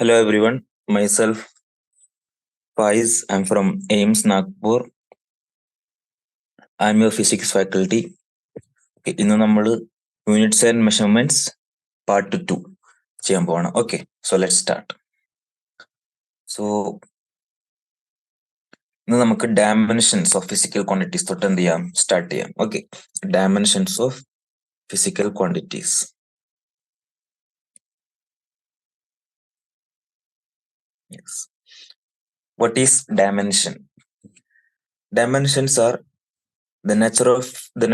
Hello everyone, myself Faiz. I'm from AIMS Nagpur. I'm your physics faculty. ഇന്ന് നമ്മൾ units and measurements part 2 ചെയ്യാൻ പോവാണ്. Okay, so let start. So ഇന്ന് നമുക്ക് dimensions of physical quantities തൊട്ട് എന്ത് ചെയ്യാം, സ്റ്റാർട്ട് ചെയ്യാം. Okay, dimensions of physical quantities. Yes. What is dimension? Dimensions are the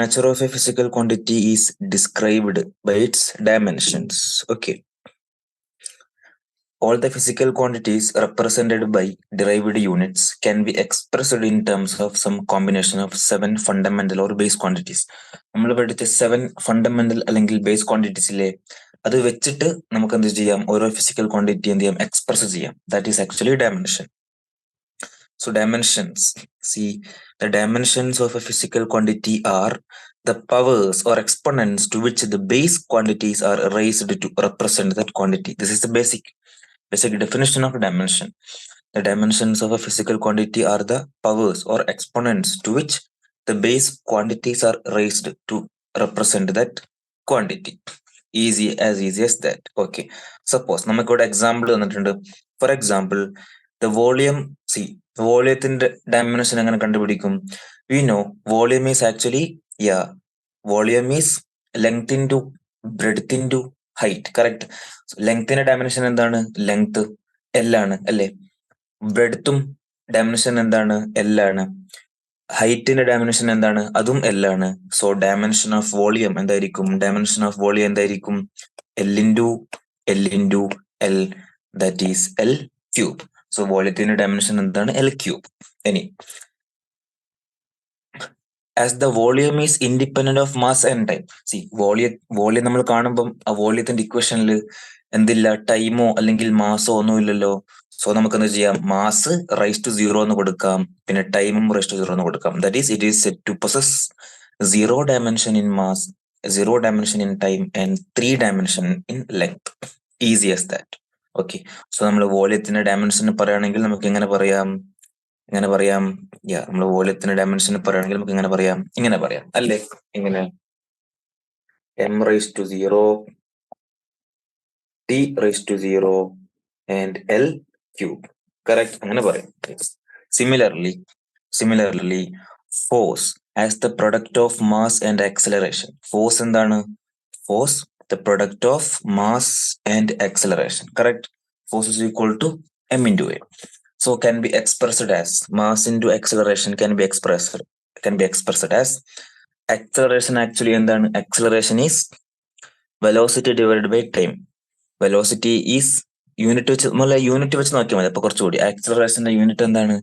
nature of a physical quantity is described by its dimensions. Okay. All the physical quantities represented by derived units can be expressed in terms of some combination of 7 fundamental or base quantities. നമ്മൾ പഠിച്ച 7 fundamental അല്ലെങ്കിൽ base ക്വാണ്ടിറ്റീസിലെ അത് വെച്ചിട്ട് നമുക്ക് എന്ത് ചെയ്യാം, ഓരോ physical quantity എന്ത് ചെയ്യാം, എക്സ്പ്രസ് ചെയ്യാം. That is actually dimension. So dimensions, see, the dimensions of a physical quantity are the powers or exponents to which the base quantities are raised to represent that quantity. This is the basic definition of dimension. The dimensions of a physical quantity are the powers or exponents to which the base quantities are raised to represent that quantity. Easy as that. Okay, suppose നമുക്കിവിടെ example തന്നിട്ടുണ്ട്. For example, the volume, see, വോളിയത്തിന്റെ dimension എങ്ങനെ കണ്ടുപിടിക്കും? We know volume is actually, volume is length into breadth into height, correct? ലെങ്ത്തിന്റെ dimension എന്താണ്? Length L ആണ് അല്ലെ. ബ്രെഡ്ത്തും dimension എന്താണ്? L ആണ്. ഹൈറ്റിന്റെ ഡയമെൻഷൻ എന്താണ്? അതും L ആണ്. സോ ഡയമെൻഷൻ ഓഫ് വോളിയം എന്തായിരിക്കും? ഡയമെൻഷൻ ഓഫ് വോളിയം എന്തായിരിക്കും? L into L, that is L cube. So വോളിയത്തിന്റെ ഡയമെൻഷൻ എന്താണ്? L cube. ഇനി as the volume is independent of mass and time. See, volume നമ്മൾ കാണുമ്പോൾ ആ വോളിയത്തിന്റെ ഇക്വേഷനിൽ എന്തില്ല, ടൈമോ അല്ലെങ്കിൽ മാസോ ഒന്നും ഇല്ലല്ലോ. സോ നമുക്ക് എന്ത് ചെയ്യാം, മാസ് റൈസ് ടു 0 എന്ന് കൊടുക്കാം, പിന്നെ ടൈമും റൈസ് ടു 0 എന്ന് കൊടുക്കാം. That is it is set to possess 0 dimension in mass, 0 dimension in time and 3 dimension in length. Easy as that. Okay, so നമ്മൾ വോളിയത്തിന്റെ ഡയമെൻഷൻ പറയുകയാണെങ്കിൽ നമുക്ക് എങ്ങനെ പറയാം, നമ്മൾ വോളിയത്തിന്റെ ഡയമെൻഷൻ പറയുകയാണെങ്കിൽ നമുക്ക് ഇങ്ങനെ പറയാം അല്ലേ, ഇങ്ങനെ m raised to 0, t raised to 0 and L cube. Correct? അങ്ങനെ പറയാം. Similarly, force as the product of mass and acceleration. Force എന്താണ്? Force, the product of mass and acceleration. Correct? Force is equal to m into a. So can be expressed as mass into acceleration can be expressed as acceleration. Actually എന്താണ്? Acceleration is velocity divided by time. Velocity is unit വെച്ച് നോക്കിയാൽ മതി. അപ്പൊ കുറച്ചുകൂടി ആക്സിലറേഷന്റെ unit എന്താണ്?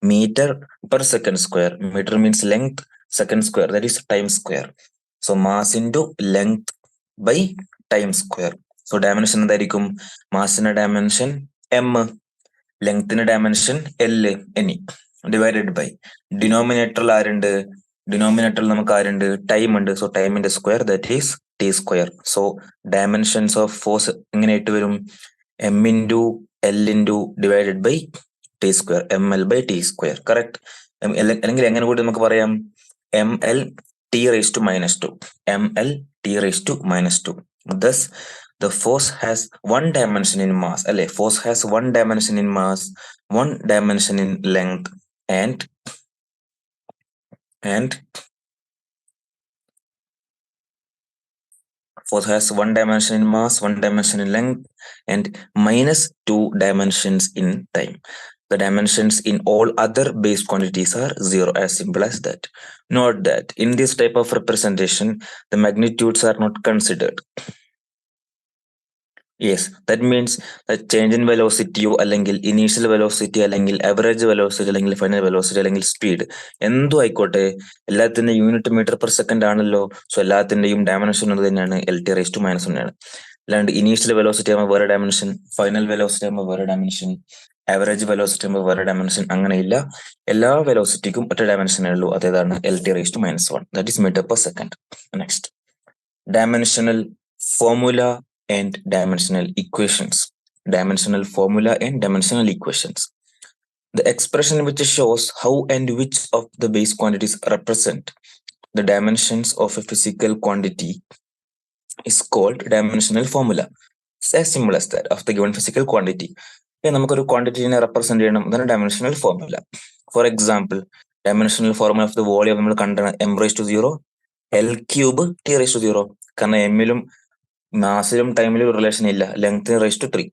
Metre per second square. Metre means length, second square that is time square. So mass into length by time square. So dimension എന്തായിരിക്കും? മാസിന്റെ dimension m, ലെങ്ത്തിന്റെ dimension L, any divided by ഡിനോമിനേറ്ററിൽ ആരുണ്ട്? ഡിനോമിനേറ്ററിൽ നമുക്ക് ആരുണ്ട്? ടൈം ഉണ്ട്. സോ ടൈമിന്റെ square that is T square. So dimensions of force എങ്ങനെയായിട്ട് വരും? m into L into divided by t square, ml by t square. Correct? അല്ലെങ്കിൽ എങ്ങനെ കൂടി നമുക്ക് പറയാം? ml t raised to minus 2, ml t raised to minus 2. Thus the force has one dimension in mass, അല്ലെ? Force has one dimension in mass, one dimension in length and force has one dimension in mass, one dimension in length, and minus 2 dimensions in time. The dimensions in all other base quantities are 0, as simple as that. Note that in this type of representation, the magnitudes are not considered. Yes, that means the change in velocity അല്ലെങ്കിൽ initial velocity അല്ലെങ്കിൽ average velocity അല്ലെങ്കിൽ final velocity അല്ലെങ്കിൽ speed എന്തോ ആയിക്കോട്ടെ, എല്ലാത്തിന്റെ unit metre per second ആണല്ലോ. So എല്ലാത്തിന്റെയും dimension അത് തന്നെയാണ് LT raised to minus 1 ആണ്. അല്ലാണ്ട് ഇനീഷ്യൽ വെലോസിറ്റി ആകുമ്പോൾ വേറെ ഡയമെൻഷൻ, ഫൈനൽ വെലോസിറ്റി ആകുമ്പോൾ വേറെ ഡയമെൻഷൻ, ആവറേജ് വെലോസിറ്റി ആകുമ്പോൾ വേറെ ഡയമെൻഷൻ, അങ്ങനെയില്ല. എല്ലാ വെലോസിറ്റിക്കും ഒറ്റ ഡയമെൻഷനേ ഉള്ളൂ, അതേതാണ്? LT raised to minus 1, that is meter per second. Next, dimensional formula and dimensional equations. dimensional formula and dimensional equations. The expression which shows how and which of the base quantities represent the dimensions of a physical quantity is called dimensional formula. It's as simple as that of the given physical quantity. നമുക്കൊരു ക്വാണ്ടിറ്റിനെ represent ചെയ്യണം, അതാണ് dimensional formula. For example, dimensional formula of the volume നമ്മൾ കണ്ടാണ് m⁻⁴ L⁻⁴. കാരണം എമ്മിലും മാസിലും ടൈമിലും relation ഇല്ല, ലെങ്ത്⁻3.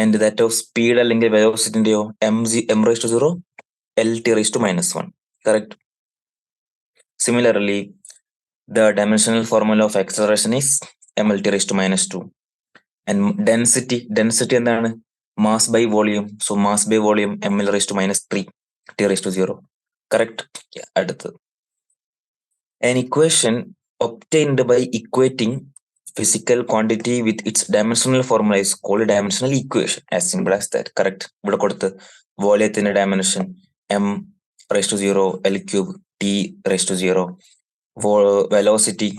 And that of speed അല്ലെങ്കിൽ വെലോസിറ്റിന്റെയോ m⁻⁴ Lt⁻⁻1. Correct. Similarly the dimensional formula of acceleration is mL⁻². and density എന്താണ്? mass by volume. so mass by volume mL⁻³ T⁻0. correct. അടുത്തത്, an equation obtained by equating physical quantity with its dimensional formula is called dimensional equation. as simple as that. correct. ഇവിടെ കൊടുത്ത് വോളിയത്തിന്റെ dimension m⁻⁴ L³ T⁻0, velocity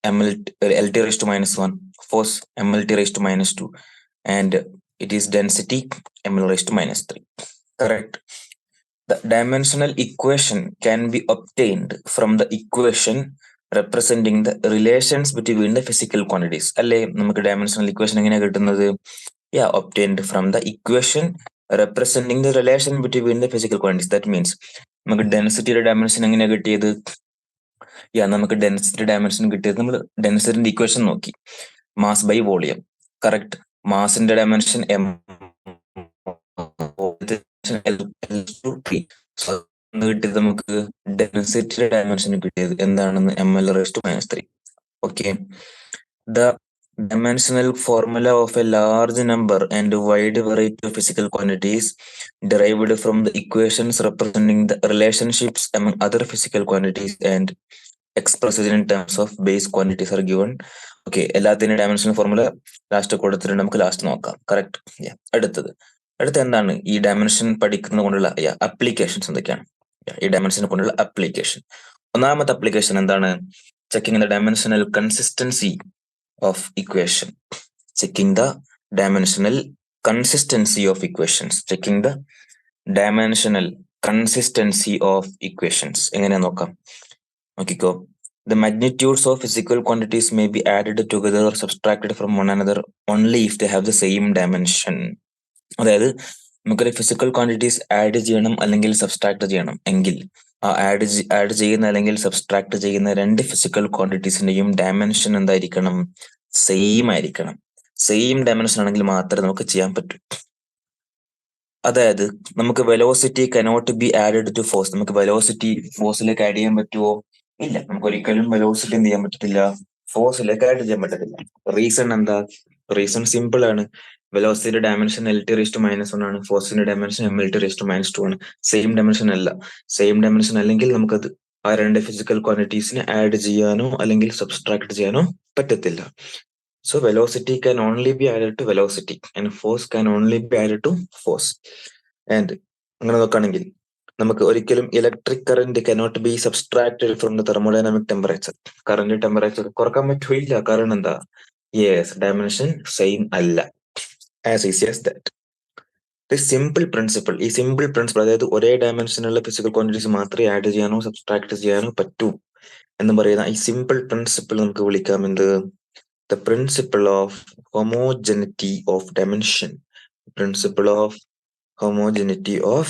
Lt⁻⁻1, force mL⁻², and it is density mL⁻3. correct. The dimensional equation can be obtained from the equation representing the relations between the physical quantities. അല്ലേ നമുക്ക് dimensional equation എങ്ങനെയാ കിട്ടുന്നത്? obtained from the equation representing the relation between the physical quantities. that means നമുക്ക് ഡെൻസിറ്റിയുടെ dimension എങ്ങനെയാ കിട്ടിയത്? നമുക്ക് density dimension കിട്ടിയത് നമ്മൾ ഡെൻസിറ്റിന്റെ ഇക്വേഷൻ നോക്കി, മാസ് ബൈ വോളിയം. കറക്റ്റ്. മാസിന്റെ ഡയമെൻഷൻ m, കിട്ടിയത് നമുക്ക് ഡെൻസിറ്റിയുടെ ഡയമെൻഷൻ കിട്ടിയത് എന്താണെന്ന് mL⁻⁻3. Okay. The dimensional formula of a large number and wide variety of physical quantities derived from the equations representing the relationships among other physical quantities and expressed in terms of base quantities are given. Okay, എല്ലാത്തിനും dimensional formula last കൊടുത്തിട്ടുണ്ട്, നമുക്ക് last നോക്കാം. Correct. അടുത്ത എന്താണ് ഈ dimension പഠിക്കുന്ന കൊണ്ടുള്ള applications എന്തൊക്കെയാണ്? ഈ ഡയമെൻഷനെ കൊണ്ടുള്ള അപ്ലിക്കേഷൻ. ഒന്നാമത്തെ അപ്ലിക്കേഷൻ എന്താണ്? Checking the dimensional consistency of equation. checking the dimensional consistency of equations. checking the dimensional consistency of equations. എങ്ങനെ നോക്കാം? നോക്കിക്കോ. The magnitudes of physical quantities may be added together or subtracted from one another only if they have the same dimension. അതായത് നമുക്കൊരു physical quantities add ചെയ്യണം അല്ലെങ്കിൽ subtract ചെയ്യണം എങ്കിൽ add ചെയ്യുന്ന അല്ലെങ്കിൽ സബ്സ്ട്രാക്ട് ചെയ്യുന്ന രണ്ട് ഫിസിക്കൽ ക്വാണ്ടിറ്റീസിന്റെയും ഡയമെൻഷൻ എന്തായിരിക്കണം? സെയിം ആയിരിക്കണം. സെയിം ഡയമെൻഷൻ ആണെങ്കിൽ മാത്രമേ നമുക്ക് ചെയ്യാൻ പറ്റൂ. അതായത് നമുക്ക് velocity cannot be added to force. നമുക്ക് വെലോസിറ്റി ഫോഴ്സിലേക്ക് ആഡ് ചെയ്യാൻ പറ്റുമോ? ഇല്ല. നമുക്ക് ഒരിക്കലും വെലോസിറ്റി എന്ത് ചെയ്യാൻ പറ്റത്തില്ല? ഫോഴ്സിലേക്ക് ആഡ് ചെയ്യാൻ പറ്റത്തില്ല. റീസൺ എന്താ? റീസൺ സിമ്പിൾ ആണ്. വെലോസിറ്റിയുടെ ഡയമെൻഷൻ Lt⁻⁻1 ആണ്, ഫോഴ്സിന്റെ ഡയമെൻഷൻ mL⁻⁻2 ആണ്. സെയിം ഡയമെൻഷൻ അല്ല. സെയിം ഡയമെൻഷൻ അല്ലെങ്കിൽ നമുക്കത് ആ രണ്ട് ഫിസിക്കൽ ക്വാണ്ടിറ്റീസിനെ ആഡ് ചെയ്യാനോ അല്ലെങ്കിൽ സബ്സ്ട്രാക്ട് ചെയ്യാനോ പറ്റത്തില്ല. So velocity can only be added to velocity and force can only be added to force. And അങ്ങനെ നോക്കുകയാണെങ്കിൽ നമുക്ക് ഒരിക്കലും electric current cannot be subtracted from the thermodynamic temperature. Current temperature കുറക്കാൻ പറ്റില്ല. കാരണം എന്താ? ഡയമെൻഷൻ സെയിം അല്ല. As easy as that. ഈ സിമ്പിൾ പ്രിൻസിപ്പിൾ അതായത് ഒരേ ഡയമെൻഷനുള്ള ഫിസിക്കൽ ക്വാണ്ടിറ്റീസ് മാത്രമേ ആഡ് ചെയ്യാനോ സബ്സ്ട്രാക്ട് ചെയ്യാനോ പറ്റൂ എന്ന് പറയുന്ന ഈ സിമ്പിൾ പ്രിൻസിപ്പിൾ നമുക്ക് വിളിക്കാം എന്ത്? The principle of homogeneity of dimension. Principle of homogeneity of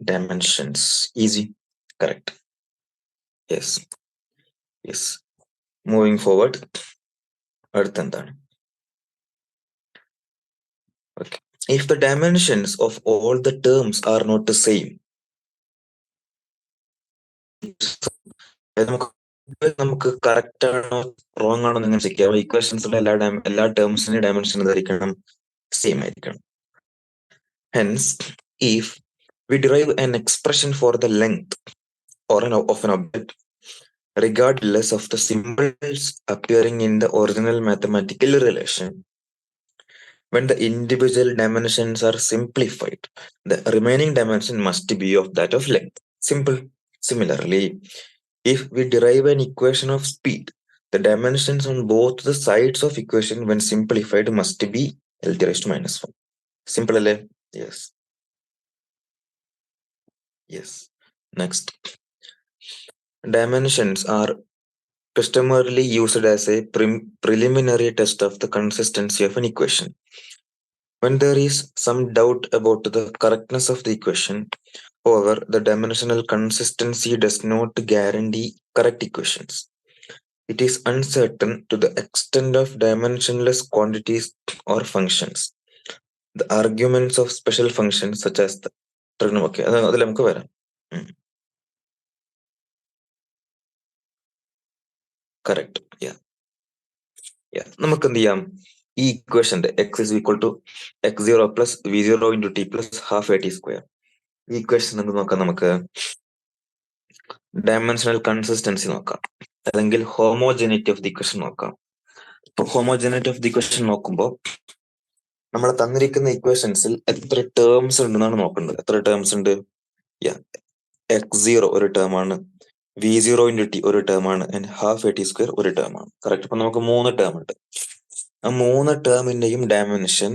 dimensions. Easy. Correct. Yes. Moving forward. അടുത്തെന്താണ്? Okay. If the dimensions of all the terms are not the same, നമുക്ക് correct ആണോ wrong ആണോ എന്ന് check ചെയ്യാം. ഇക്വേഷൻസിലെ എല്ലാ ടേംസിന്റെ dimension എന്തായിരിക്കണം? Same ആയിരിക്കണം. Hence, if we derive an expression for the length of an object, regardless of the symbols appearing in the original mathematical relation, when the individual dimensions are simplified, the remaining dimension must be of that of length. Simple. Similarly, if we derive an equation of speed, the dimensions on both the sides of equation when simplified must be Lt⁻⁻1. Simple അല്ലേ? Yes. Yes. Next, dimensions are customarily used as a preliminary test of the consistency of an equation. When there is some doubt about the correctness of the equation, however, the dimensional consistency does not guarantee correct equations. It is uncertain to the extent of dimensionless quantities or functions. The arguments of special functions such as the trigonometry, അതിൽ നമുക്ക് വരാം. Correct. നമുക്ക് എന്ത് ചെയ്യാം, ഈ ഇക്വേഷന്റെ x is equal to x0 plus v0 into t plus half A T square, ഈ equation എന്ത് നോക്കാം, നമുക്ക് ഡയമെൻഷണൽ കൺസിസ്റ്റൻസി നോക്കാം, അല്ലെങ്കിൽ ഹോമോജനിറ്റി ഓഫ് ദി ഇക്വേഷൻ നോക്കാം. ഇപ്പൊ ഹോമോജനിറ്റി ഓഫ് ദി ഇക്വേഷൻ നോക്കുമ്പോൾ നമ്മൾ തന്നിരിക്കുന്ന ഇക്വേഷൻസിൽ എത്ര ടേംസ് ഉണ്ടെന്നാണ് നോക്കേണ്ടത്. എത്ര ടേംസ് ഉണ്ട്? x0 ഒരു ടേം ആണ്, v0 ഇൻറ്റു ടി ഒരു ടേം ആണ്, and half A T square ഒരു ടേം ആണ്. കറക്റ്റ്. അപ്പൊ നമുക്ക് 3 ടേം ഉണ്ട്. ആ 3 ടേമിന്റെയും ഡയമെൻഷൻ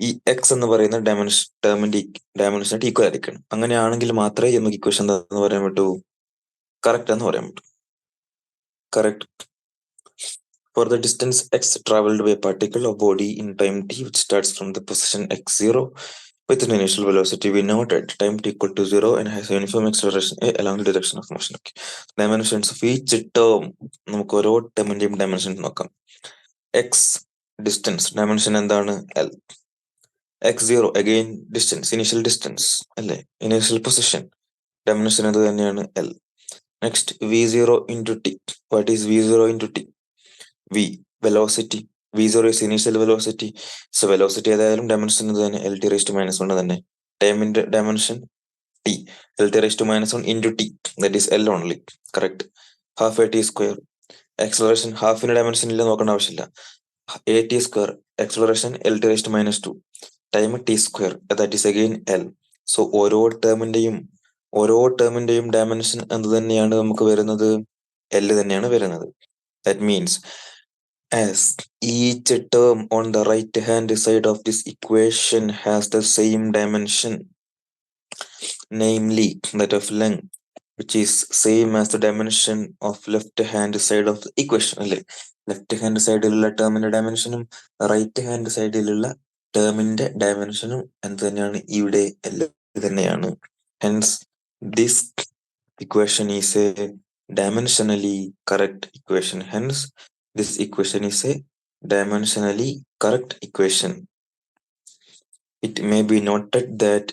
ഈ എക്സ് എന്ന് പറയുന്ന ടേമിന്റെ ഡയമെൻഷനായിട്ട് ഈക്വൽ ആയിരിക്കണം. അങ്ങനെയാണെങ്കിൽ മാത്രമേ നമുക്ക് ഇക്വേഷൻ എന്താന്ന് പറയാൻ പറ്റൂ, കറക്റ്റ് എന്ന് പറയാൻ പറ്റൂ. Correct. For the distance x traveled by a particle or body in time t which starts from the position x0 with an initial velocity v naught at time t equal to 0 and has a uniform acceleration a along the direction of motion. Okay. Dimensions of each term, നമുക്ക് ഓരോ ടേമിന്റെയും dimension നോക്കാം. X distance, dimension എന്താണ്? L. x0 again distance, initial distance അല്ലേ, initial position, dimension അത് തന്നെയാണ് L. Next v0 into t. What is v0 into t? v velocity, v0 is initial velocity, so velocity ഏതായാലും dimension ഇത് തന്നെ, L T raise to minus 1 തന്നെ. ടൈമിന്റെ dimension T, L T raise to minus 1 into T, that is L only. Correct. Half A T square, acceleration ഹാഫിന്റെ dimension ഇല്ല, നോക്കേണ്ട ആവശ്യമില്ല. A T square, acceleration L T raise to minus 2, time T square, that is again L. So ഓരോ ടേമിന്റെയും dimension എന്ത് തന്നെയാണ് നമുക്ക് വരുന്നത്? എൽ തന്നെയാണ് വരുന്നത്. That means as each term on the right hand side of this equation has the same dimension, namely that of length, which is same as the dimension of left hand side of the equation. അല്ലേ, left hand സൈഡിലുള്ള ടേമിന്റെ ഡയമെൻഷനും right hand സൈഡിലുള്ള ടേമിന്റെ ഡയമെൻഷനും എന്ത് തന്നെയാണ്? ഇവിടെ എല്ലാം തന്നെയാണ്. Hence this equation is a dimensionally correct equation. Hence this equation is a dimensionally correct equation. It may be noted that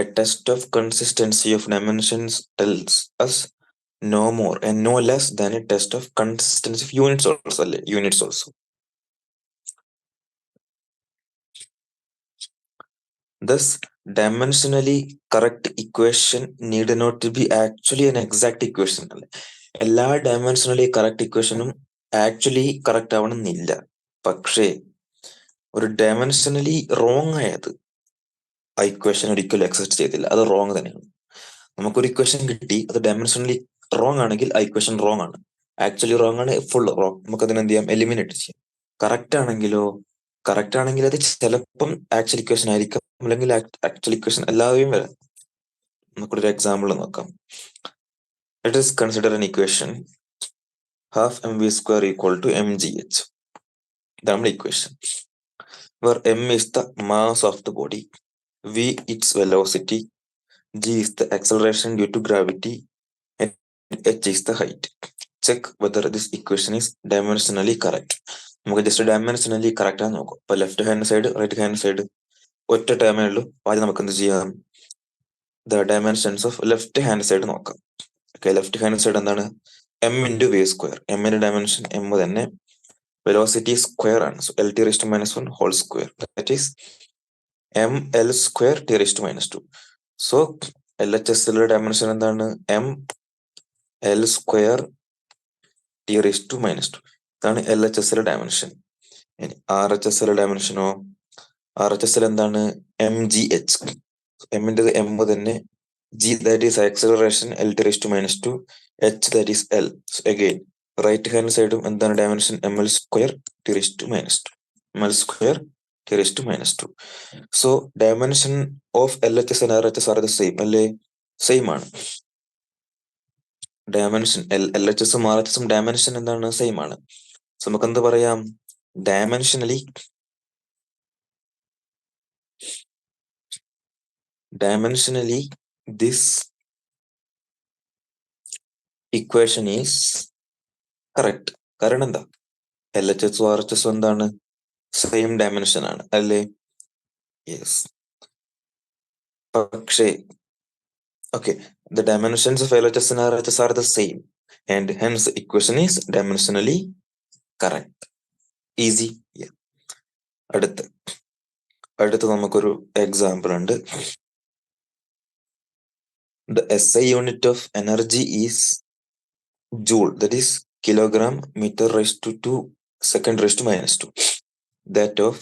a test of consistency of dimensions tells us no more and no less than a test of consistency of units also. Thus, dimensionally correct equation need not to be actually an exact equation. എല്ലാ dimensionally correct ഇക്വേഷനും actually correct ആവണമെന്നില്ല. പക്ഷേ ഒരു dimensionally wrong ആയത് ആ equation ഒരിക്കലും exist ചെയ്തില്ല, അത് റോങ് തന്നെയാണ്. നമുക്കൊരു ഇക്വേഷൻ കിട്ടി, അത് ഡയമെൻഷനലി റോങ് ആണെങ്കിൽ ആ ഇക്വേഷൻ റോങ് ആണ്, ആക്ച്വലി റോങ് ആണ്, ഫുൾ റോങ്. നമുക്ക് അതിനെ എന്ത് ചെയ്യാം? എലിമിനേറ്റ് ചെയ്യാം. കറക്റ്റ് ആണെങ്കിൽ അത് ചിലപ്പം ആക്ച്വൽ ഇക്വേഷൻ ആയിരിക്കാം, അല്ലെങ്കിൽ ആക്ച്വൽ ഇക്വേഷൻ അല്ലാതെയും വരാം. നമുക്കൊരു എക്സാമ്പിൾ നോക്കാം. Let us consider an equation half mv square equal to mgh. ഇതാണ് നമ്മുടെ equation. where m is the mass of the body, v its velocity, g is the acceleration due to gravity, and h is the height. Check whether this equation is dimensionally correct. നമുക്ക് just dimensionally correct ആണെന്ന് നോക്കാം. ഇപ്പൊ left hand side right hand side ഒറ്റ ടേമേ ഉള്ളൂ. ആദ്യം നമുക്ക് എന്ത് ചെയ്യാം? The dimensions of left hand side നോക്കാം. ഓക്കെ, ലെഫ്റ്റ് ഹാൻഡ് സൈഡ് എന്താണ്? M into V square. എമ്മിന്റെ ഡയമെൻഷൻ എം തന്നെ, വെലോസിറ്റി സ്ക്വയർ ആണ്, so L T raise to minus 1 whole square, that is M L square T raise to minus 2. So L H S dimension എന്താണ്? M L square T raise to minus 2. ഇതാണ് L H S dimension. ഇനി R H S ഡയമെൻഷനോ? R H S എന്താണ്? M G H. എമ്മിന്റെ M തന്നെ, G that is acceleration L T raise to minus 2, H that is L. Again right hand സൈഡും എന്താണ് dimension? M L square T raise to minus 2, M L square T raise to minus two. So dimension of LHS and RHS are the same അല്ലേ? Same ആണ്. Dimension LHS RHS dimension എന്താണ്? Same ആണ്. So നമുക്ക് എന്ത് പറയാം? Dimensionally this equation is correct. കാരണം എന്താ? LHS RHS എന്താണ്? സെയിം ഡയമെൻഷൻ ആണ് അല്ലേ? യെസ്. പക്ഷേ okay, the dimensions of LHS and RHS are the same and hence the equation is dimensionally correct. Easy. Yeah. അടുത്ത് നമുക്കൊരു എക്സാമ്പിൾ ഉണ്ട്. The SI unit of energy is joule, that is kilogram meter raised to 2 second raised to minus 2. That of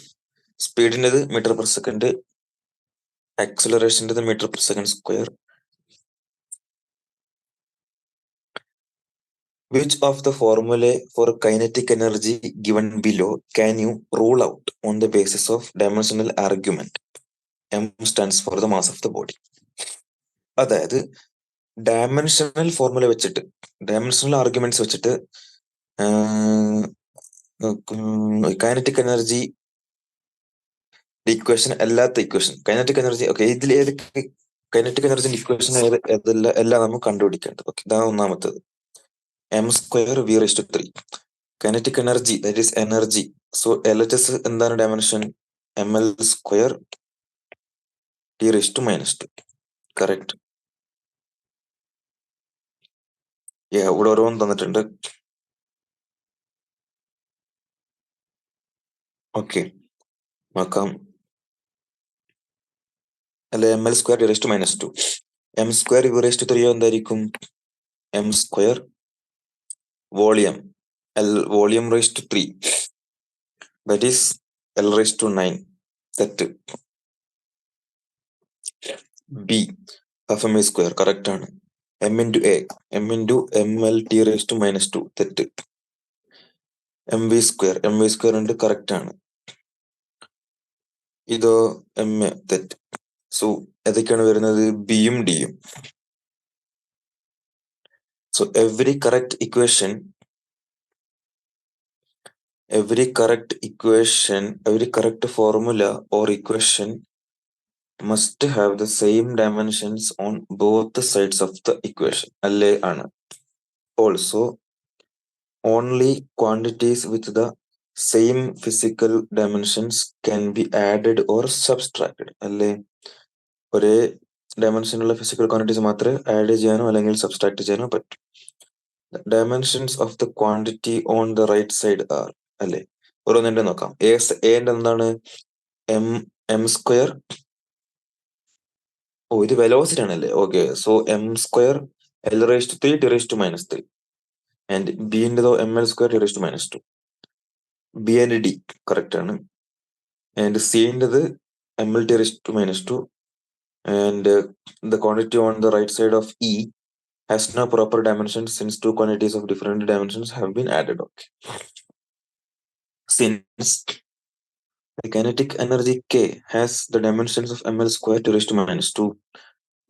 speed in the meter per second, acceleration in the meter per second square. Which of the formulae for kinetic energy given below can you rule out on the basis of dimensional argument? M stands for the mass of the body. അതായത് dimensional formula വെച്ചിട്ട്, dimensional arguments വെച്ചിട്ട് kinetic energy equation അല്ലാത്ത equation, kinetic energy okay, ഇതിൽ ഏത് kinetic എനർജിന്റെ equation എല്ലാം നമുക്ക് കണ്ടുപിടിക്കേണ്ടത്. Okay, ഇതാണ് ഒന്നാമത്തത്. m² v⁻³ kinetic energy, that is energy. So LHS എന്താണ് ഡയമെൻഷൻ? ml² t⁻². കറക്റ്റ്. ഇവിടെ ഓരോന്ന് തന്നിട്ടുണ്ട്. ഓക്കെ നോക്കാം. അല്ലെ ml² t⁻². m² v⁻³ എന്തായിരിക്കും? m² volume, volume ⁻³ that is l⁻⁹. തെറ്റ്. ബി ½ കറക്റ്റ് ആണ്. m×a m×mlt⁻². തെറ്റ്. mv² ഉണ്ട്, കറക്റ്റ് ആണ്. ഇതോ m തെറ്റ്. സോ ഏതൊക്കെയാണ് വരുന്നത്? ബിയും ഡിയും. So every correct formula or equation must have the same dimensions on both the sides of the equation അല്ലേ? ആണ്. Also only quantities with the same physical dimensions can be added or subtracted അല്ലേ? ഒരേ ഡയമെൻഷനുള്ള physical quantities മാത്രമേ add ചെയ്യാനോ അല്ലെങ്കിൽ subtract ചെയ്യാനോ പറ്റും. Dimensions of the quantity on the right side are അല്ലേ? ഓരോന്നിന്റെ നോക്കാം. എന്റെ എന്താണ്? m². ഇത് വെലോസിറ്റി ആണല്ലേ? Okay, so m² l⁻³ t⁻³ and ബിന്റെതോ ml² t⁻². B and D correct ആണ്. ആൻഡ് സിന്റേത് ml⁻². and the quantity on the right side of E has no proper dimensions since two quantities of different dimensions have been added. Okay. Since the kinetic energy K has the dimensions of ml² t⁻²,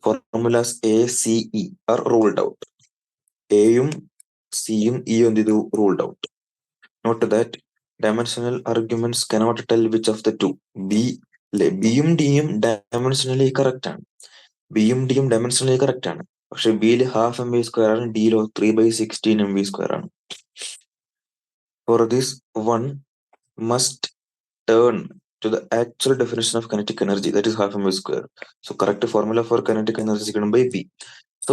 formulas A, C, E are ruled out. Aയും Cയും Eയും എന്ത് ചെയ്തു? ruled out. Note that dimensional arguments cannot tell which of the two. ബിയും ഡിയും dimensionally correct ആണ്. ബിയും ഡിയും dimensionally correct ആണ്. പക്ഷെ ബിയിൽ ½ mv² ആണ്, ഡിയിലോ 3/16 mv² ആണ്. For this one must turn to the actual definition of kinetic energy, that is ½ mv². So correct formula for kinetic energy is given by B. So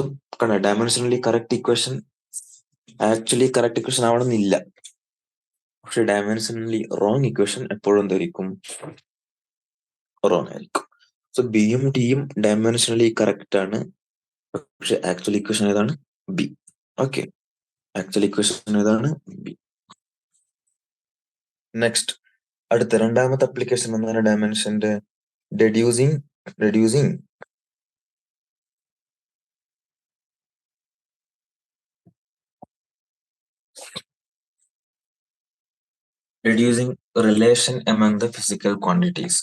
dimensionally correct equation actually correct equation ആവണമെന്നില്ല. പക്ഷെ dimensionally wrong equation എപ്പോഴും എന്തായിരിക്കും? Wrong ആയിരിക്കും. So ബിയും ഡിയും dimensionally correct ആണ്, പക്ഷെ actual equation ഏതാണ്? ബി. ഓക്കെ, ആക്ച്വൽ ഇക്വേഷൻ ഏതാണ്? ബി. നെക്സ്റ്റ്, അടുത്ത രണ്ടാമത്തെ അപ്ലിക്കേഷൻ എന്താണ് ഡയമെൻഷന്റെ? Reducing reducing relation among the physical quantities.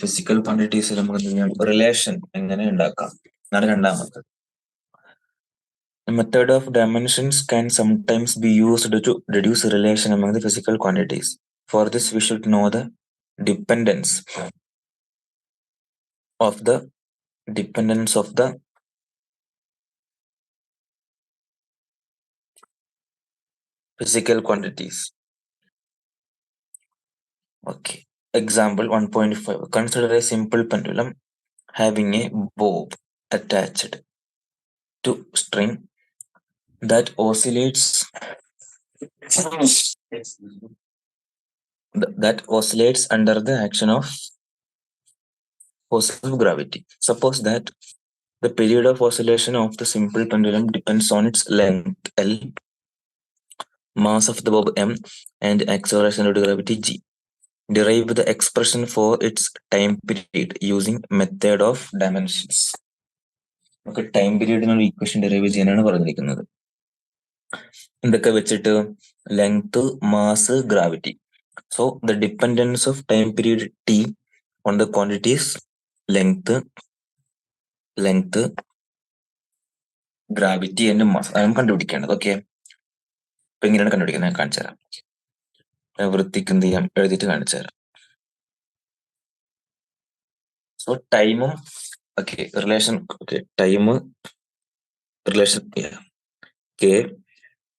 Physical quantities നമുക്ക് എന്ത് ചെയ്യാം, റിലേഷൻ എങ്ങനെ ഉണ്ടാക്കാം എന്നാണ് രണ്ടാമത്. The method of dimensions can sometimes be used to reduce relation among the physical quantities. For this, we should know the dependence of the physical quantities. Okay. Example 1.5. Consider a simple pendulum having a bob attached to string that oscillates under the action of force of gravity. Suppose that the period of oscillation of the simple pendulum depends on its length L, mass of the bob m, and acceleration due to gravity g. Derive the expression for its time period using method of dimensions. നമുക്ക് time പീരീഡിനുള്ള equation derive ചെയ്യാനാണ് പറഞ്ഞിരിക്കുന്നത്. എന്തൊക്കെ വെച്ചിട്ട്? Length, mass, gravity. So the dependence of time period t on the quantities length, gravity and mass ആണ് കണ്ടുപിടിക്കേണ്ടത്. Okay, അപ്പൊ എങ്ങനെയാണ് കണ്ടുപിടിക്കുന്നത് ഞാൻ കാണിച്ചു തരാം. വൃത്തിക്ക് എന്ത് ചെയ്യാം, എഴുതിയിട്ട് കാണിച്ചു തരാം. സോ ടൈമും റിലേഷൻ കെ,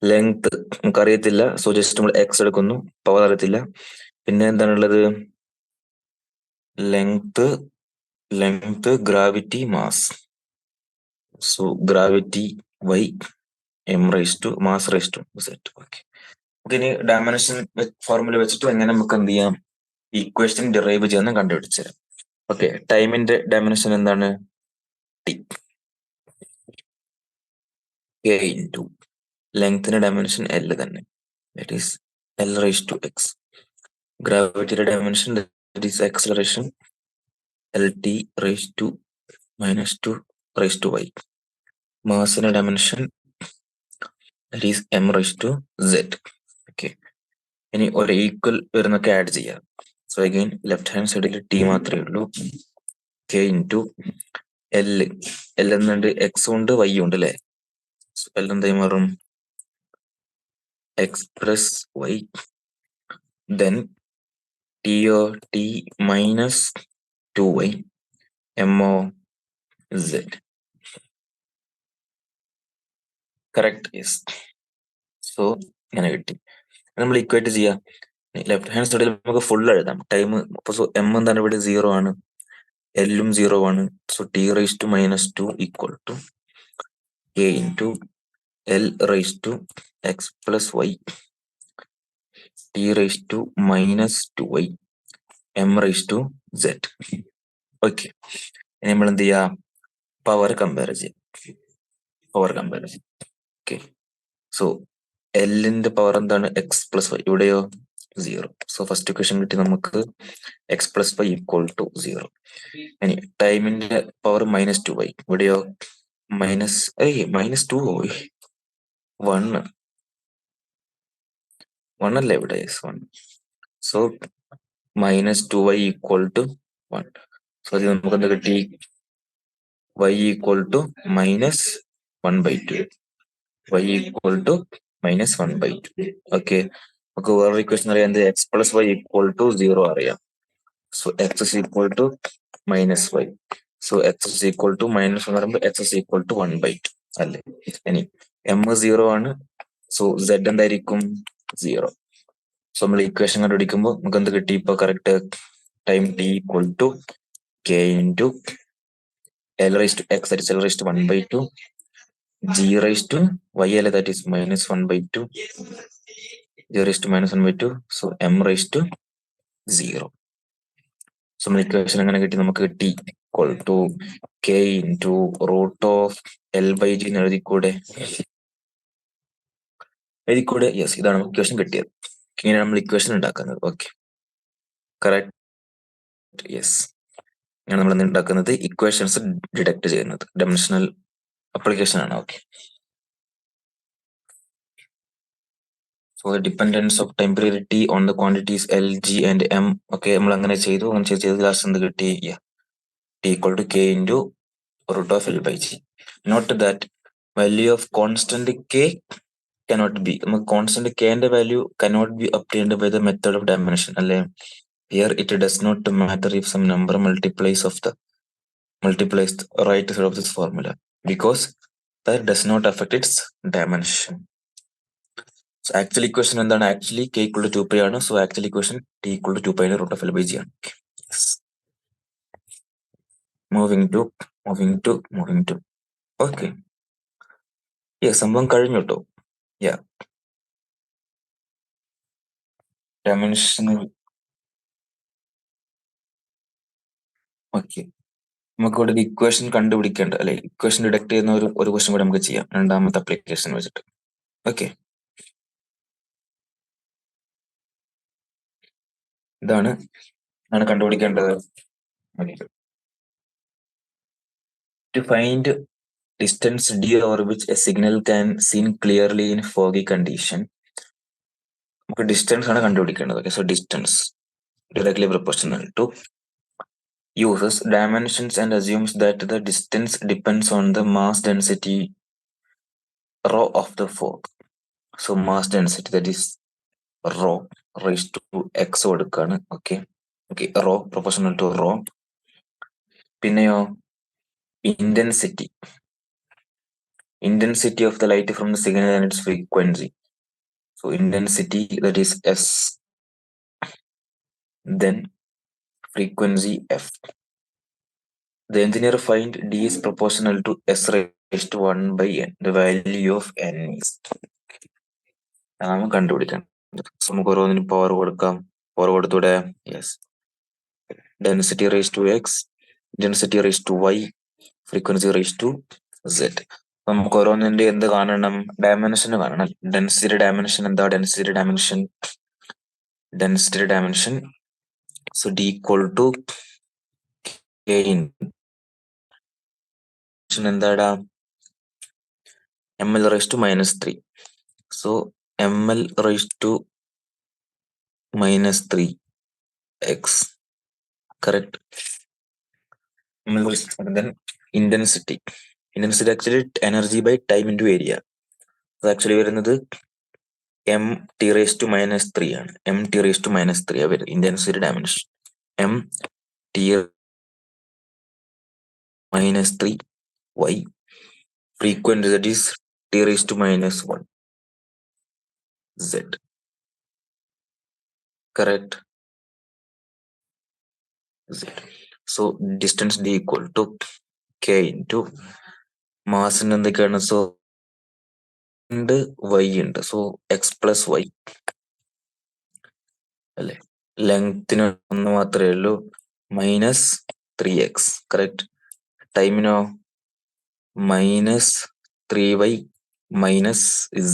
ലെങ്ത് നമുക്കറിയത്തില്ല, സോ ജസ്റ്റ് നമ്മൾ എക്സ് എടുക്കുന്നു, പവർ അറിയത്തില്ല. പിന്നെ എന്താണുള്ളത്? Length, gravity, mass. So gravity Y M rice to mass rise to set. Okay, ഇനി ഡയമെൻഷൻ ഫോർമുല വെച്ചിട്ട് എങ്ങനെ നമുക്ക് എന്ത് ചെയ്യാം, ഇക്വേഷൻ ഡിറൈവ് ചെയ്യാൻ കണ്ടുപിടിച്ചു തരാം. ഓക്കെ, ടൈമിന്റെ ഡയമെൻഷൻ എന്താണ്? ടി. കെ ഇൻറ്റു ലെങ്ത്തിന്റെ ഡയമെൻഷൻ എൽ തന്നെ, that is L raise to X. ഗ്രാവിറ്റിയുടെ dimension that is acceleration L T raise to minus two raise to Y. മാസിന്റെ dimension that is M rice to Z. Okay, ഇനി ഒരു equal വരുന്നൊക്കെ add ചെയ്യാം. So again left hand സൈഡിൽ T മാത്രമേ ഉള്ളൂ. K into L എന്നുണ്ട്, X ഉണ്ട്, വൈ ഉണ്ട് അല്ലെ. എൽ എന്തായി മാറും? X plus Y, then T minus 2y mo z. Correct? Yes. So ഇങ്ങനെ കിട്ടി. നമ്മൾ ഇക്വേറ്റ് ചെയ്യാം. ലെഫ്റ്റ് ഹാൻഡ് സൈഡിൽ നമുക്ക് ഫുൾ എഴുതാം. ടൈം സോ എം എന്താണ് ഇവിടെ 0 ആണ്, എല്ലും 0 ആണ്. So T raise to minus 2 equal to K into L raise to x plus y T raise to minus 2y M rice to Z. Okay, ഇനി നമ്മൾ എന്ത് ചെയ്യാം, പവർ കമ്പയർ ചെയ്യാം. ഓക്കെ, സോ എല്ലിന്റെ പവർ എന്താണ്? X plus y. ഇവിടെയോ 0. So first equation കിട്ടി നമുക്ക് x plus y equal to 0. ഇനി ടൈമിന്റെ പവർ മൈനസ് 2y. ഇവിടെയോ മൈനസ് 2 1 അല്ലേ ഇവിടെ? 1. So minus 2y equal to 1. So അത് നമുക്ക് എന്താ കിട്ടി? y equal to minus 1/2. y equal to minus 1/2. Okay, നമുക്ക് വേറൊരു ഇക്വേഷൻ അറിയാം, എന്ത്? X plus y equal to 0 അറിയാം. So x is equal to minus y. So x is equal to minus എന്ന് പറയുമ്പോൾ എക്സ് ഇസ് ഈക്വൽ ടു 1/2 അല്ലേ. ഇനി M 0 ആണ്, സോ സെഡ് എന്തായിരിക്കും? 0. സോ നമ്മൾ ഇക്വേഷൻ കണ്ടുപിടിക്കുമ്പോൾ നമുക്ക് എന്ത് കിട്ടി? ഇപ്പൊ correct time T equal to K into L raise to x that is L raise to 1/2 g raised to y അല്ലേ, that is minus 1/2 g raised to minus 1/2. so m raised to 0. so നമ്മൾ equation എങ്ങനെ കിട്ടി? നമുക്ക് കിട്ടി equal to k into root of l/g എന്ന് എഴുതിക്കൂടെ? Yes, ഇതാണ് നമുക്ക് equation കിട്ടിയത്. ഇങ്ങനെയാണ് നമ്മൾ ഇക്വേഷൻ ഉണ്ടാക്കുന്നത്. Okay, correct? യെസ്, ഇങ്ങനെ നമ്മൾ ഉണ്ടാക്കുന്നത് ഇക്വേഷൻസ് ഡിഡക്ട് ചെയ്യുന്നത് ഡൈമെൻഷണൽ അപ്ലിക്കേഷൻ ആണ്. Okay, so the dependence of temporary T on the quantities L G and M ഒക്കെ നമ്മൾ അങ്ങനെ ചെയ്തു. അങ്ങനെ ചെയ്ത് ലാസ്റ്റ് എന്ത് കിട്ടി? T equal to K into root of L by G. Note that value of constant K cannot be, നമുക്ക് constant കെന്റെ value cannot be obtained by the method of dimension അല്ലെ. Here it does not matter if some number multiplies the right side of this formula because that does not affect its dimension. So actual equation എന്താണ്? Actually k equal to 2 pi ആണ്. So actual equation t equal to 2 pi root of L by g ആണ്. Yes. Moving to okay. Yes, സംഭവം കഴിഞ്ഞു കേട്ടോ. Yeah. Dimensional. Okay. നമുക്ക് ഇവിടെ equation കണ്ടുപിടിക്കേണ്ട അല്ലെ, equation deduct ചെയ്യുന്ന ഒരു ക്വസ്റ്റ്യൻ കൂടെ നമുക്ക് ചെയ്യാം രണ്ടാമത്തെ അപ്ലിക്കേഷൻ വെച്ചിട്ട്. ഓക്കെ, ഇതാണ് കണ്ടുപിടിക്കേണ്ടത്. To find distance d over which a signal can seen clearly in foggy condition, നമുക്ക് ഡിസ്റ്റൻസ് ആണ് കണ്ടുപിടിക്കേണ്ടത്. Okay, so distance directly proportional to uses dimensions and assumes that the distance depends on the mass density rho of the fog. So mass density, that is rho raised to x കൊടുക്കാണ്. Okay okay, rho proportional to rho. പിന്നെയോ intensity of the light from the signal and its frequency. So intensity, that is s, then frequency f. The engineer find d is proportional to s raised to 1 by n. The value of n is, അതാണ് കണ്ടുപിടിക്കണം. നമുക്ക് ഓരോന്നിനും power കൊടുക്കാം. Power കൊടുത്തൂടെ? Yes. Density raise to X, density raise to Y, frequency raise to Z. നമുക്ക് ഓരോന്നിന്റെ എന്ത് കാണണം? ഡയമെൻഷൻ കാണണം. ഡെൻസിറ്റി ഡയമെൻഷൻ എന്താ? Density dimension so d equal to k in എന്താടാ? ml raised to -3. So ml raised to -3x, correct? And then intensity actually energy by time into area. അത് actually വരുന്നത് m t raised to -3 ആണ്. m t raised to -3 വരും intensity dimension. m t -3 y, frequency, that is t raised to -1 z, correct? Z. So distance d equal to k into മാസിന് എന്തൊക്കെയാണ്? So ഉണ്ട്, y ഉണ്ട്. So X plus Y അല്ലെ. ലെങ്തിന് ഒന്ന് മാത്രമേ ഉള്ളൂ, -3x, correct. ടൈമിനോ -3y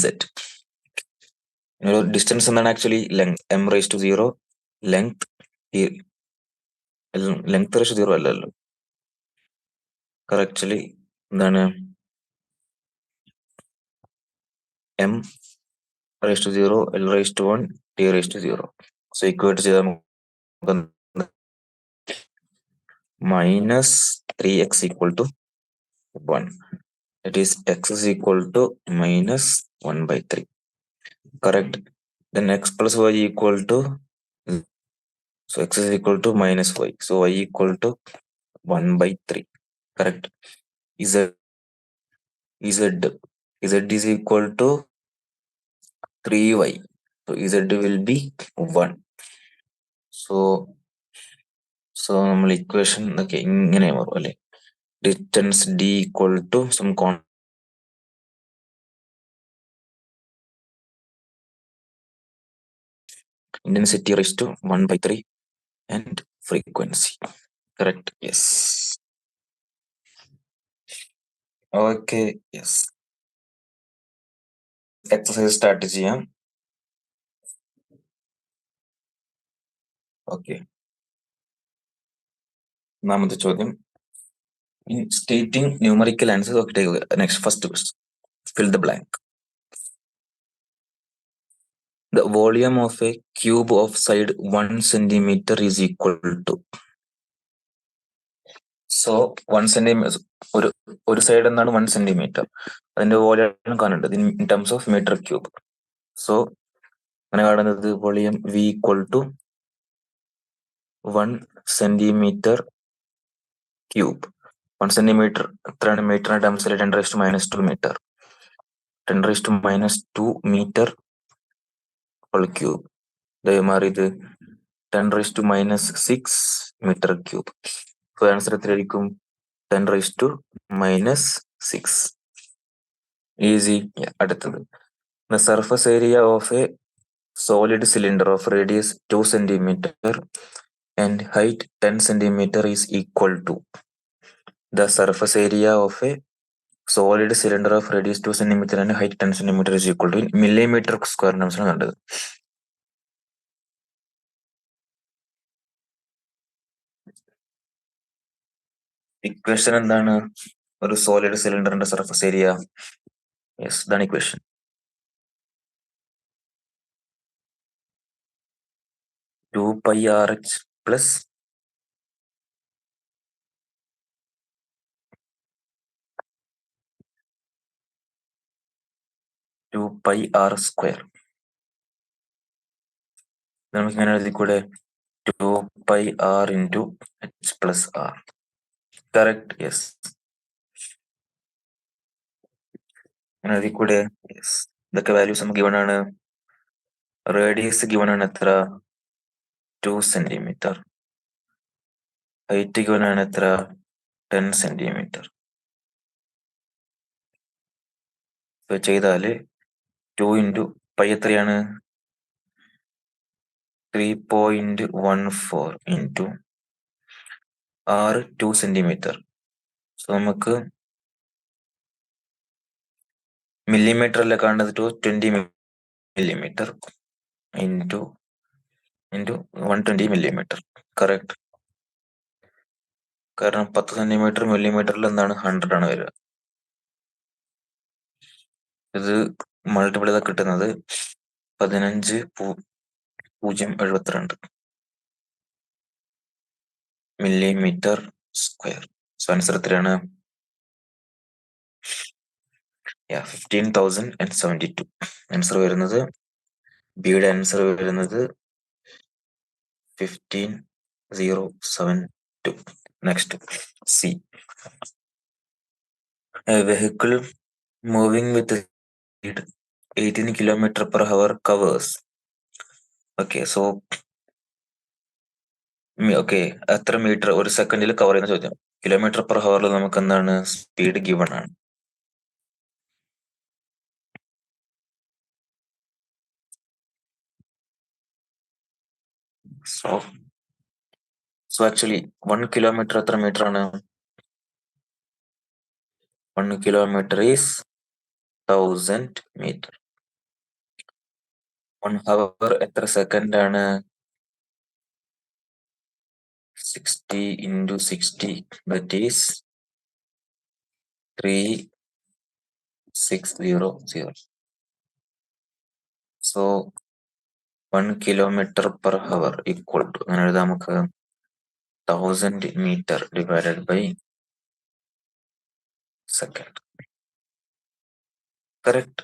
z. Distance എന്താണ്? Actually m raised to 0, length raised to 0 അല്ലല്ലോ, കറക്റ്റ്ലി എന്താണ്? m raised to 0, l raised to 1, t raised to 0. So equate ചെയ്താൽ -3x equal to 1. That is x is equal to -1/3. Correct. Then x plus y equal to, so x is equal to -y. So y equal to 1/3. Correct. Z is equal to 3y. So z will be 1. So നമ്മൾ equation ഒക്കെ ഇങ്ങനെ വരും അല്ലെ. Distance d equal to some intensity raised to 1/3 and frequency, correct? Yes. Okay, yes. Exercise start ചെയ്യാം. Okay. ഒന്നാമത്തെ ചോദ്യം, in stating numerical answers. Okay, next first question, fill the blank. The volume of a cube of side 1 centimeter is equal to. So 1 centimeter, ഒരു side എന്താണ് 1 centimeter. അതിന്റെ volume കാണേണ്ടത് in terms of metre cube. So അങ്ങനെ കാണുന്നത് volume V equal to 1 centimeter cube. 1 centimeter എത്രയാണ് മീറ്ററിന്റെ ടേംസിൽ? 10⁻² metre. 10⁻² metre whole cube. ഇതേമാതിരി ഇത് 10⁻6 മീറ്റർ ക്യൂബ്. സോ ആൻസർ എത്രയായിരിക്കും? 10⁻6. ഈസി. അടുത്തത്, the surface area of a solid cylinder of radius 2 centimeter and height 10 centimeter is equal to. The surface area of a solid cylinder of radius 2 centimeter and height 10 centimeter is equal to millimeter square terms ആണ് കണ്ടത്. Equation എന്താണ്? ഒരു solid സിലിണ്ടറിന്റെ surface area. Yes, ഇതാണ് equation. Two pi R H plus two pi R square. നമുക്ക് ഇങ്ങനെ എഴുതിക്കൂടെ? 2 pi r into h plus r. Correct? Yes. അങ്ങനെ എഴുതിക്കൂടെ? Yes. ഇതൊക്കെ വാല്യൂസ് നമുക്ക് ഗിവൺ ആണ്. റേഡിയസ് ഗിവൺ ആണ് എത്ര? 2 centimeter. ഹൈറ്റ് ഗിവൺ ആണ് എത്ര? 10 centimeter. ചെയ്താല് 2 into പൈ എത്രയാണ്? 3.14 into r 2 centimeter. സോ നമുക്ക് മില്ലിമീറ്റർ അല്ല കാണുന്നത്. 20 millimeter into 120 millimeter. കറക്റ്റ്. കാരണം 10 സെന്റിമീറ്റർ മില്ലിമീറ്ററിൽ എന്താണ് 100 ആണ് വരിക. ഇത് മൾട്ടിപ്പിൾ ചെയ്താൽ കിട്ടുന്നത് 15.072 millimeter സ്ക്വയർ. സോ ആൻസർ എത്രയാണ്? 15,072. ആൻസർ വരുന്നത്, ബിയുടെ ആൻസർ വരുന്നത് 15,072. Next, C. A vehicle moving with speed 18 km/h covers. Okay, so എത്ര മീറ്റർ ഒരു സെക്കൻഡിൽ കവർ ചെയ്യുന്ന ചോദ്യം. km/h നമുക്ക് എന്താണ്? സ്പീഡ് ഗിവൺ ആണ്. സോ ആക്ച്വലി 1 കിലോമീറ്റർ എത്ര മീറ്റർ ആണ്? 1 kilometer ഈസ് 1000 മീറ്റർ. 1 hour എത്ര സെക്കൻഡ് ആണ്? 60 into 60, that is 3600. So 1 km/h equal to, അങ്ങനെ എഴുതാം നമുക്ക്, 1000 meter divided by second. Correct.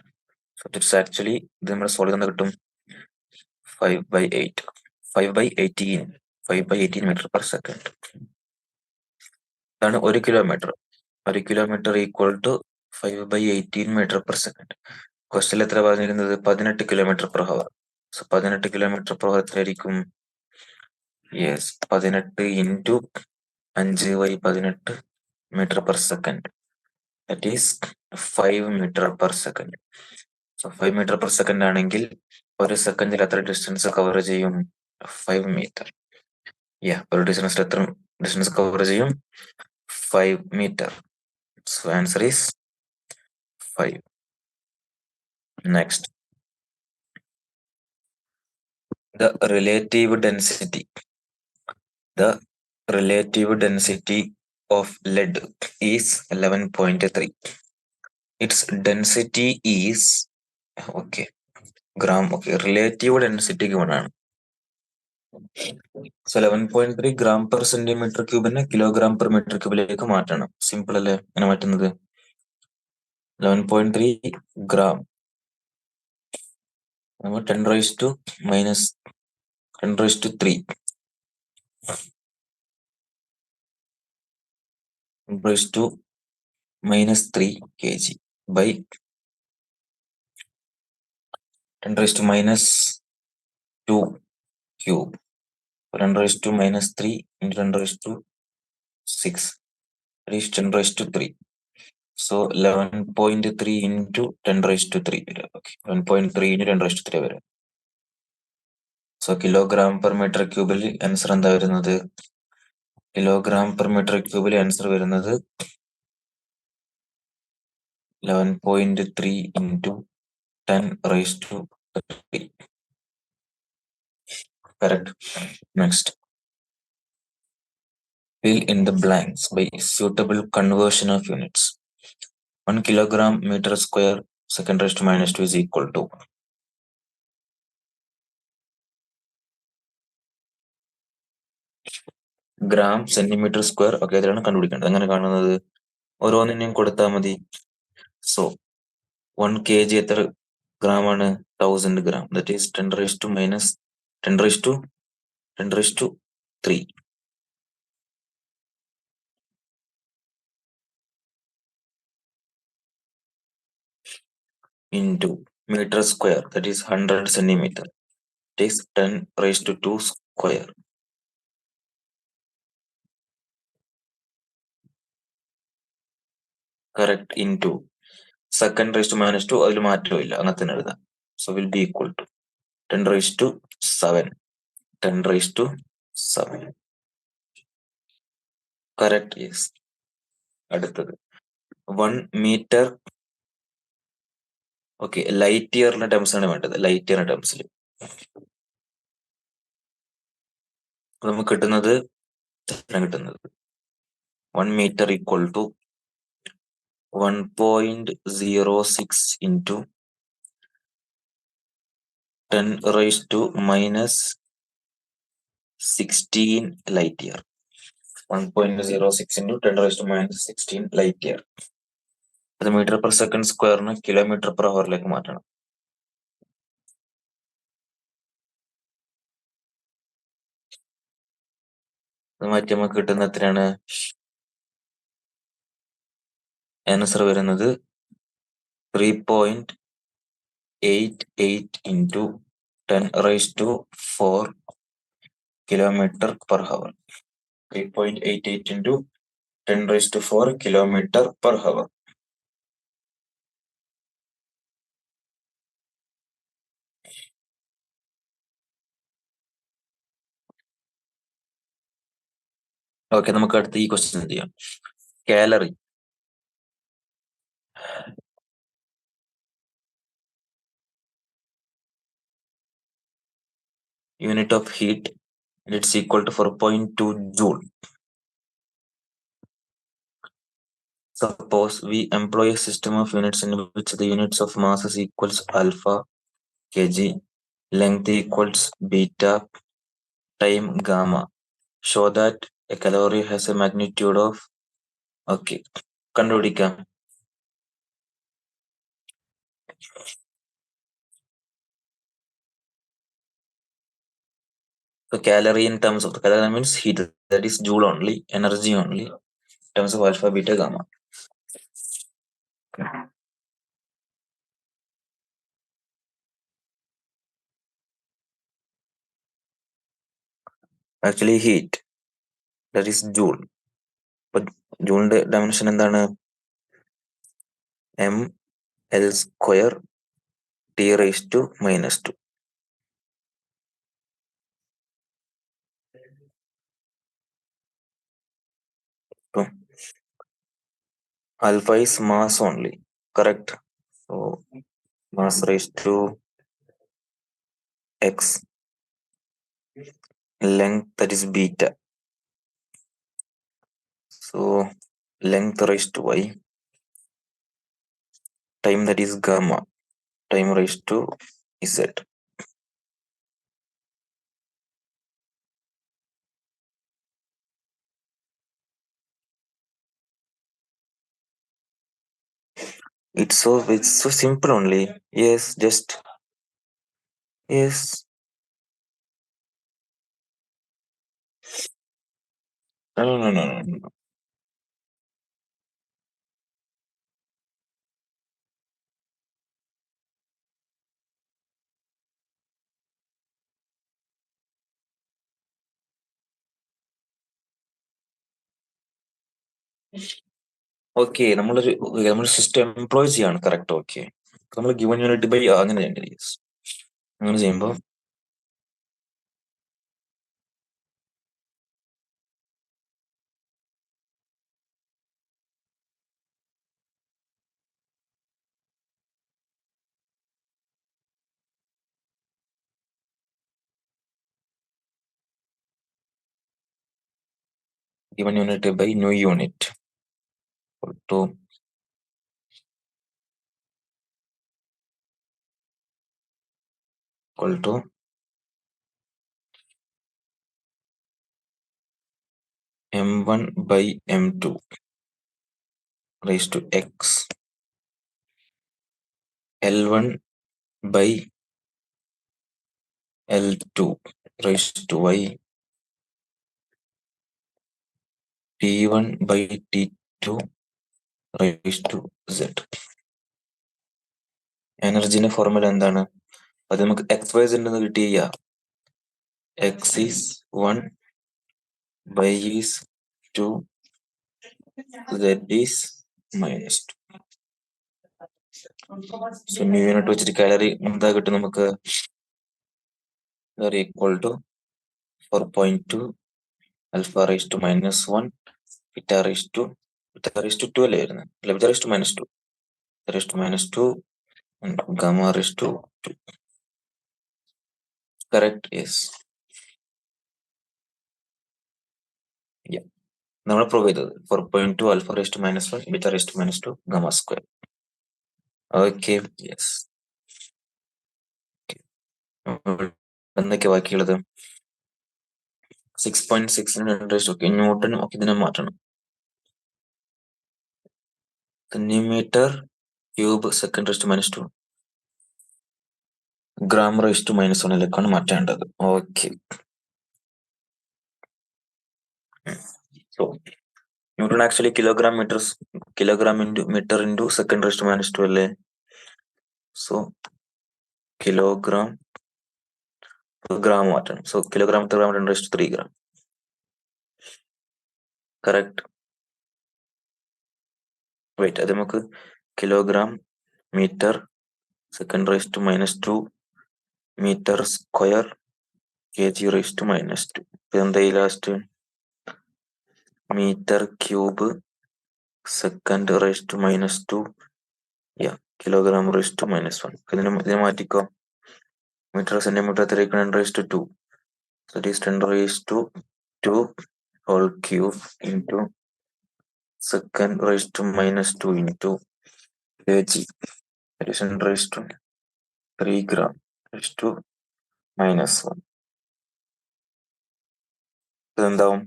So it's actually, ഇത് നമ്മുടെ സോൾവ് ചെയ്ത് കിട്ടും 5/8. 5/18 meter per second. ഇതാണ് 1 kilometre. 1 kilometre equal to 5/18 meter per second. Question എത്ര പറഞ്ഞിരിക്കുന്നത്? 18 km/h. സോ 18 km/h എത്രയായിരിക്കും? Yes, 18 into 5/18 meter per second. That is 5 meter per second. So 5 meter per second ആണെങ്കിൽ ഒരു സെക്കൻഡിൽ എത്ര ഡിസ്റ്റൻസ് കവർ ചെയ്യും? 5 meter. ഒരു ഡിസ്റ്റൻസിൽ എത്ര ഡിസ്റ്റൻസ് കവർ ചെയ്യും? 5 meter. So answer is 5. Next, the relative density. The relative density of lead is 11.3. Its density is, okay, gram. Okay, relative density given ആണ്. So 11.3 gram per centimeter cube നെ kilogram per meter cube ലേക്ക് മാറ്റണം. Simple അല്ലേ അങ്ങനെ മാറ്റുന്നത്? 11.3 gram 10 raised to minus 10 raised to 3 raised to minus 3 kg by 10 raised to minus 2 cube. 10 raised to minus 3 into 10 raised to 6. That is 10 raised to 3. So 11.3 into 10 raised to 3. Okay. 11.3 into 10 raised to 3 വരെ. So kilogram per meter cube answer എന്താ വരുന്നത്? Kilogram per metre ക്യൂബിൽ answer വരുന്നത് 11.3 into 10 raised to 3. Correct. Next. Fill in the blanks by suitable conversion of units. 1 kilogram meter square second raised to minus 2 is equal to gram centimeter square. Okay, അതിലാണ് കണ്ടുപിടിക്കേണ്ടത്. അങ്ങനെ കാണുന്നത് ഓരോന്നിനെയും കൊടുത്താൽ മതി. So 1 kg എത്ര gram ആണ്? 1000 gram. That is 10 raised to minus 10 raised to 10 raised to 3. Into meter square, that is 100 centimeter. It is 10 raised to 2 square. Correct. Into second raised to minus 2, അതിൽ മാറ്റമില്ല, അങ്ങനെ തന്നെ എഴുതാം. So will be equal to 10 raised to 7. 10 raised to 7. Correct. Yes. അടുത്തത് 1 meter. Okay, light ഇയറിന്റെ terms ആണ് വേണ്ടത്. Light ഇയറിന്റെ ടേംസിൽ നമുക്ക് കിട്ടുന്നത് 1 meter equal to 1.06 into 10 raised to minus 16 light year. 1.06 into 10 raised to minus 16 light year. അത് metre per second സ്ക്വയറിന് kilometre per ഹവറിലേക്ക് മാറ്റണം. അത് മാറ്റി നമുക്ക് കിട്ടുന്ന എത്രയാണ്? ആൻസർ വരുന്നത് 3.88 into 10 raised to 4 kilometer per hour. 3.88 into 10 raised to 4 kilometer per hour. Okay, നമുക്ക് അടുത്ത ഈ ക്വസ്റ്റ്യൻ ചെയ്യാം. Calorie. Unit of heat, it's equal to 4.2 joule. Suppose we employ a system of units in which the units of masses equals alpha kg, length equals beta, time gamma. Show that a calorie has a magnitude of. Okay, കണ്ടുപിടിക്കാം. So calorie in terms of the calorie means heat, that is joule only, energy only, in terms of alpha, beta, gamma. Actually heat, that is joule. But ജൂളിന്റെ dimension എന്താണ്? ml square t raised to minus 2. So alpha is mass only, correct? So mass raised to x, length, that is beta. So length raised to y, time, that is gamma, time raised to Z. It's so simple only. Yes, just yes. No. Okay, നമ്മൾ system employ ചെയ്യാണ്, correct. Okay, നമ്മൾ given unit by അങ്ങനെ ചെയ്യേണ്ടത്. Yes. അങ്ങനെ ചെയ്യുമ്പോൾ given unit by new unit to equal to m1 by m2 raised to x, l1 by l2 raised to y, t1 by t2 raised to z. എനർജിന്റെ formula എന്താണ്? അത് നമുക്ക് X Y Z എന്ന് കിട്ടിയ X is 1, y is 2, z is -2. So new unit വെച്ചിട്ട് calorie എന്താ കിട്ടും നമുക്ക്? Equal to 4.2 alpha raised to -1, beta raised to 2 അല്ലേ വരുന്നത്? അല്ല, beta raised to -2, beta raised to -2 and gamma raised to 2. Correct? Yes. Yeah. നമ്മൾ prove ചെയ്തത് 4.2 alpha raised to -1, beta raised to -2, gamma square. Okay. Yes. എന്തൊക്കെ ബാക്കിയുള്ളത്? 6.6 okay. Newton ഒക്കെ ഇതിനെ മാറ്റണം. Centimetre cube second raised -2 gram raised -1ലേക്കാണ് മാറ്റേണ്ടത്. ഓക്കെ. So newton actually kilogram into metre into second raised -2 അല്ലേ? സോ കിലോഗ്രാം ഗ്രാം മാറ്റണം. So kilogram 10³ gram. Correct. Wait, അത് നമുക്ക് kilogram metre second raised -2 metre square kg raised to -2. ഇതെന്തായി last? Metre cube second raised -2 kilogram raised -1. ഇതിനെ മാറ്റിക്കോ. Metre centimetre 10⁻². That is 10⁻², whole cube into second raised to -2 into kg. That is 10⁻³ gram raised to -1. ഇതെന്താവും?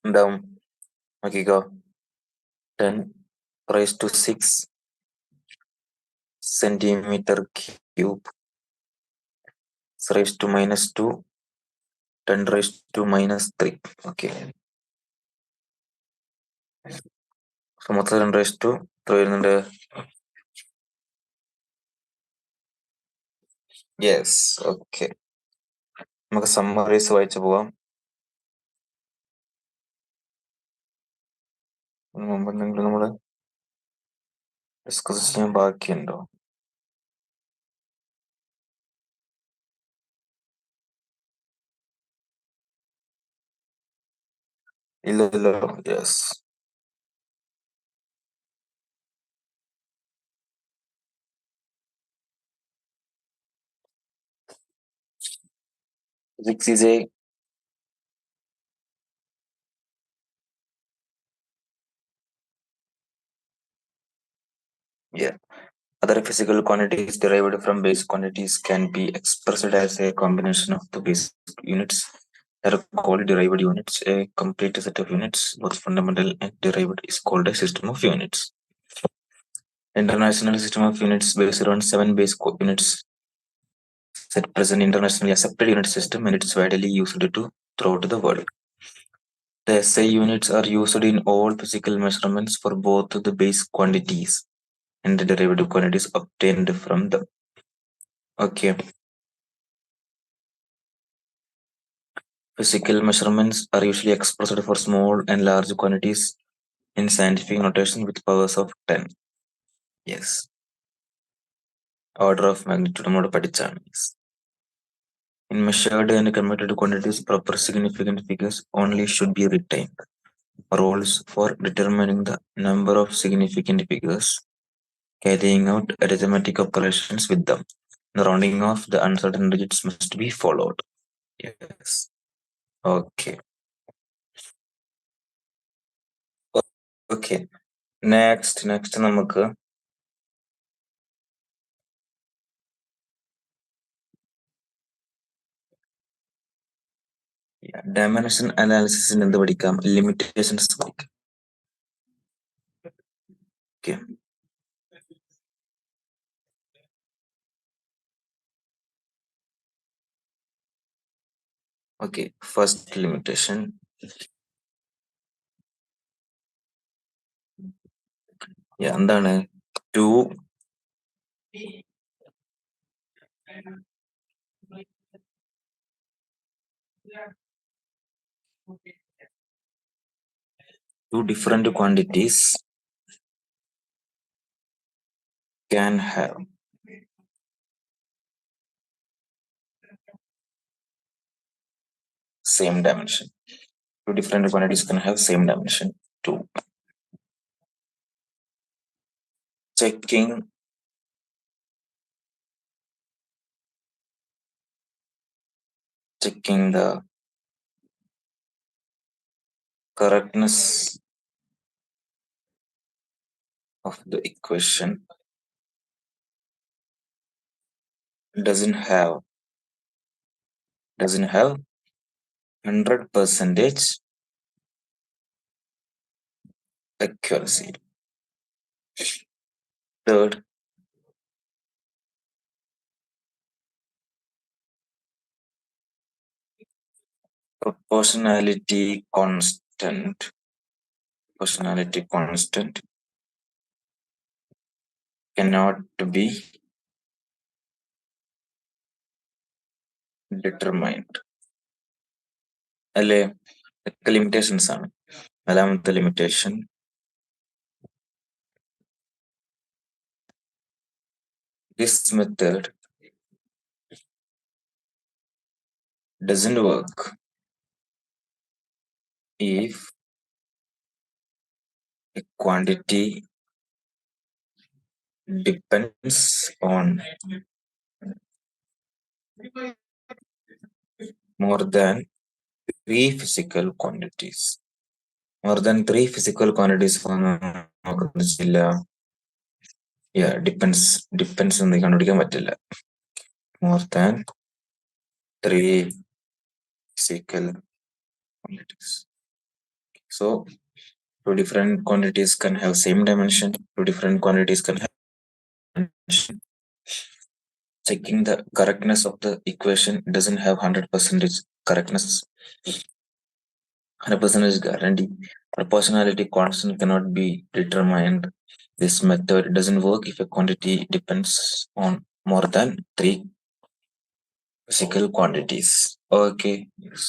എന്താവും നോക്കിക്കോ. 10⁻⁶ centimeter cube raised to -2, 10⁻³ okay. മൊത്തം 10⁻² എത്ര വരുന്നുണ്ട്? Yes. Okay, നമുക്ക് summarise വായിച്ചു പോവാം. മുമ്പ് എന്തെങ്കിലും നമ്മള് ഡിസ്കസ് ചെയ്യാൻ ബാക്കിയുണ്ടോ? ഇല്ല. Yes. Physics is a yeah. Other physical quantities derived from basic quantities can be expressed as a combination of the basic units that are called derived units. A complete set of units, both fundamental and derived, is called a system of units. International system of units based on seven units set present internationally accepted unit system, and it's widely used to throughout the world. The SI units are used in all physical measurements for both the base quantities and the derivative quantities obtained from them. Okay, physical measurements are usually expressed for small and large quantities in scientific notation with powers of 10. Yes, order of magnitude നമ്മൾ പഠിച്ചാണ്. In measured and computed quantities, proper significant figures only should be retained. Rules for determining the number of significant figures, carrying out arithmetic operations with them, the rounding off the uncertain digits must be followed. Yes. Okay. Okay. Next നമുക്ക് dimension അനാലിസിസിന് എന്ത് പഠിക്കാം? Limitations പഠിക്കാം. Okay. Okay. First limitation. Yeah, എന്താണ്? Two different quantities can have same dimension. Two different quantities can have same dimension. Two. Checking the correctness of the equation doesn't have 100% accuracy. Third, proportionality constant cannot be determined. അല്ലേ? ഇതൊക്കെ limitations ആണ്. നാലാമത്തെ limitation, this method doesn't work if a quantity depends on more than three physical quantities. More than three physical quantities നോക്കുന്നില്ല. Yeah, depends എന്ന് കണ്ടുപിടിക്കാൻ പറ്റില്ല. More than three physical quantities. So two different quantities can have same dimension. Two different quantities can have dimension. Checking the correctness of the equation doesn't have 100% correctness. 100% guarantee. Proportionality constant cannot be determined. This method doesn't work if a quantity depends on more than three physical quantities. Okay. Yes.